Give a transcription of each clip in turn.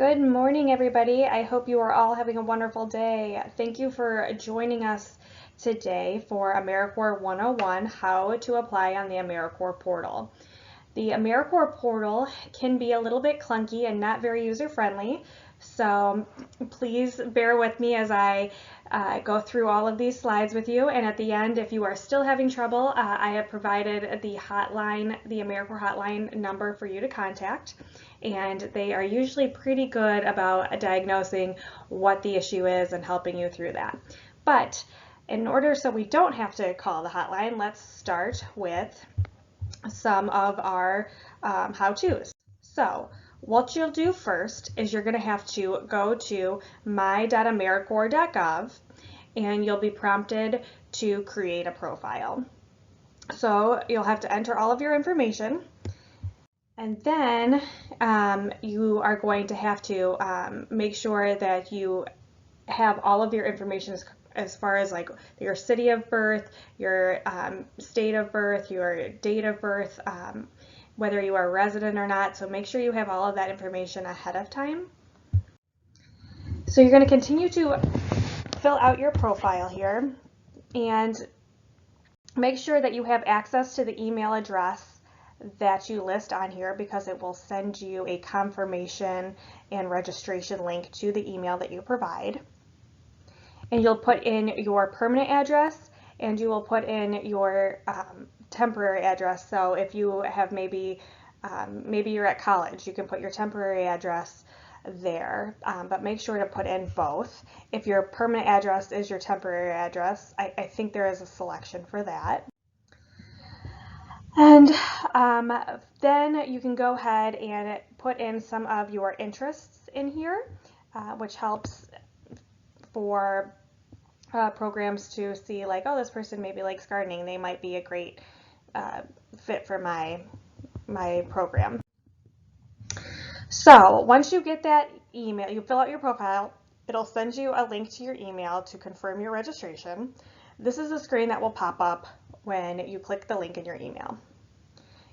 Good morning, everybody. I hope you are all having a wonderful day. Thank you for joining us today for AmeriCorps 101, How to Apply on the AmeriCorps Portal. The AmeriCorps Portal can be a little bit clunky and not very user-friendly, so please bear with me as I go through all of these slides with you. And at the end, if you are still having trouble, I have provided the hotline, the AmeriCorps hotline number for you to contact. And they are usually pretty good about diagnosing what the issue is and helping you through that. But in order so we don't have to call the hotline, let's start with some of our how-tos. So what you'll do first is you're going to have to go to my.americorps.gov and you'll be prompted to create a profile. So you'll have to enter all of your information, and then you are going to have to make sure that you have all of your information as far as like your city of birth, your state of birth, your date of birth, whether you are a resident or not. So make sure you have all of that information ahead of time. So you're going to continue to fill out your profile here and make sure that you have access to the email address that you list on here, because it will send you a confirmation and registration link to the email that you provide. And you'll put in your permanent address and you will put in your temporary address. So if you have maybe you're at college, you can put your temporary address there, but make sure to put in both. If your permanent address is your temporary address, I think there is a selection for that. And then you can go ahead and put in some of your interests in here, which helps for programs to see like, oh, this person maybe likes gardening. They might be a great fit for my program. So once you get that email, you fill out your profile, it'll send you a link to your email to confirm your registration. This is a screen that will pop up when you click the link in your email.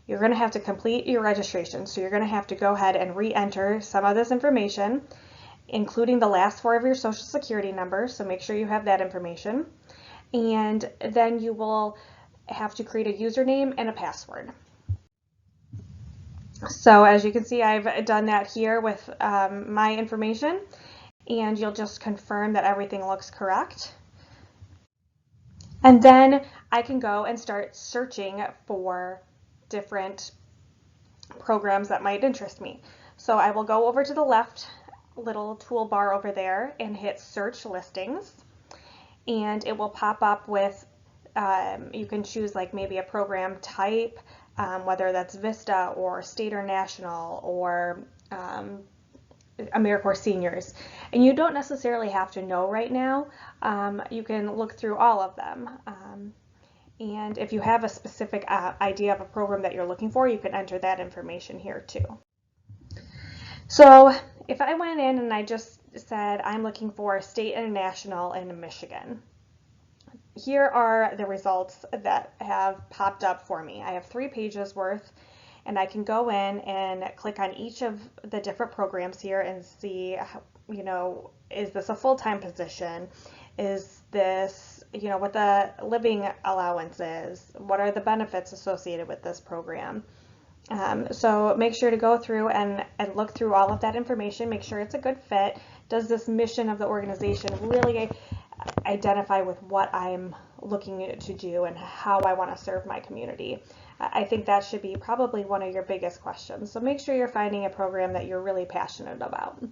You're going to have to complete your registration. So you're going to have to go ahead and re-enter some of this information, including the last four of your social security number. So make sure you have that information. And then you will have to create a username and a password. So as you can see, I've done that here with my information, and you'll just confirm that everything looks correct. And then I can go and start searching for different programs that might interest me. So I will go over to the left little toolbar over there and hit search listings, and it will pop up with you can choose like maybe a program type, whether that's Vista or State or National or AmeriCorps Seniors. And you don't necessarily have to know right now. You can look through all of them. And if you have a specific idea of a program that you're looking for, you can enter that information here too. So if I went in and I just said I'm looking for State and National in Michigan, here are the results that have popped up for me. I have 3 pages worth, and I can go in and click on each of the different programs here and see, you know, is this a full-time position? Is this, you know, what the living allowance is? What are the benefits associated with this program? So make sure to go through and look through all of that information, make sure it's a good fit. Does this mission of the organization really identify with what I'm looking to do and how I want to serve my community? I think that should be probably one of your biggest questions. So make sure you're finding a program that you're really passionate about.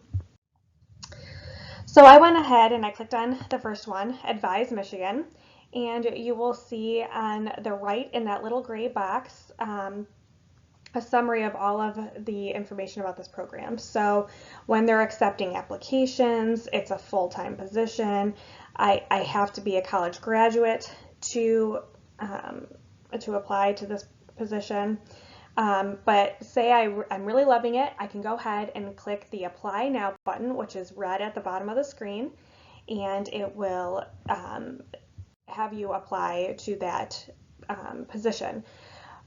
So I went ahead and I clicked on the first one, Advise Michigan, and you will see on the right in that little gray box a summary of all of the information about this program. So when they're accepting applications, it's a full-time position. I have to be a college graduate to apply to this position. But say I'm really loving it, I can go ahead and click the Apply Now button, which is red at the bottom of the screen, and it will have you apply to that position.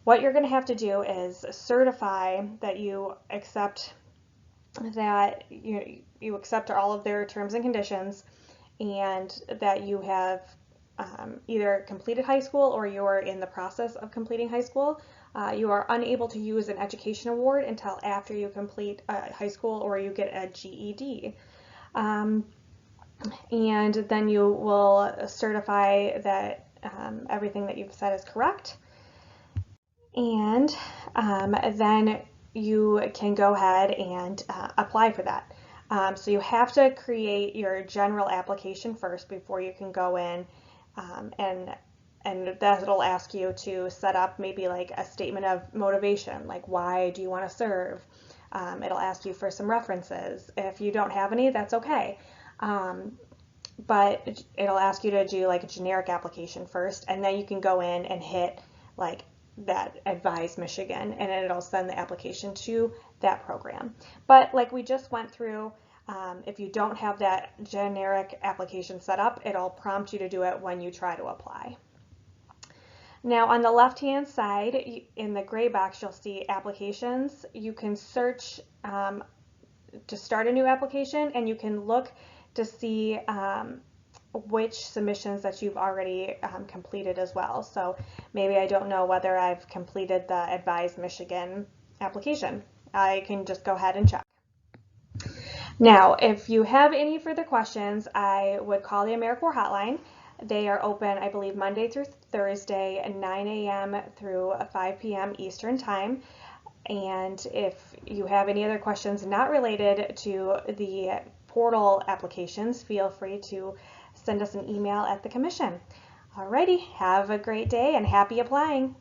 What you're going to have to do is certify that you accept that you accept all of their terms and conditions, and that you have either completed high school or you're in the process of completing high school. You are unable to use an education award until after you complete high school or you get a GED. And then you will certify that everything that you've said is correct. And then you can go ahead and apply for that. So you have to create your general application first before you can go in, and that'll ask you to set up maybe like a statement of motivation, like why do you want to serve? It'll ask you for some references. If you don't have any, that's okay. But it'll ask you to do like a generic application first, and then you can go in and hit like that Advise Michigan, and it'll send the application to that program. But like we just went through, if you don't have that generic application set up, it'll prompt you to do it when you try to apply. Now on the left-hand side, in the gray box, you'll see applications. You can search to start a new application, and you can look to see which submissions that you've already completed as well. So maybe I don't know whether I've completed the Advise Michigan application. I can just go ahead and check. Now, if you have any further questions, I would call the AmeriCorps hotline. They are open, I believe, Monday through Thursday at 9 a.m. through 5 p.m. Eastern Time. And if you have any other questions not related to the portal applications, feel free to send us an email at the commission. Alrighty, have a great day and happy applying.